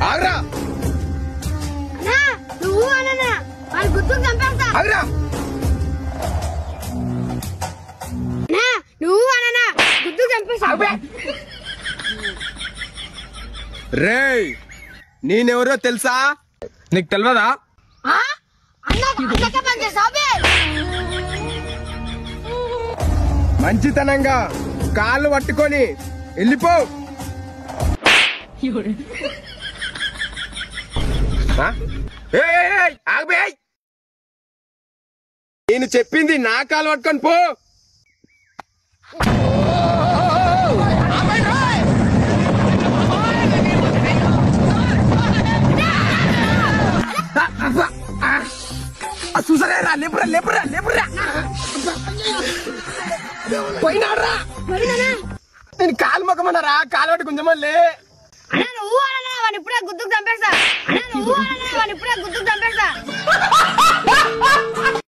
ఆగరా నువ్వు అన్నా వాళ్ళు గుర్తుకు చంపేస్తా. ఆగరా నువ్వు అన్నా గుర్తుకు చంపేస్తా. రేయ్ నేనెవరో తెలుసా? నీకు తెలియదా? మంచితనంగా కాళ్ళు పట్టుకొని వెళ్ళిపో. ఆగిపోయాయి. నేను చెప్పింది నా కాలు పట్టుకొని పో. చూసరేరా లేపురా లేపురా లేపురా పోయినారా. నేను కాలు మొక్కమన్నారా? కాలు పట్టి కొంచెం నువ్వు అన్నా వాడిని ఇప్పుడే గుర్తుకు చంపేస్తా. నువ్వు అన్నా వాడిని ఇప్పుడే గుర్తుకు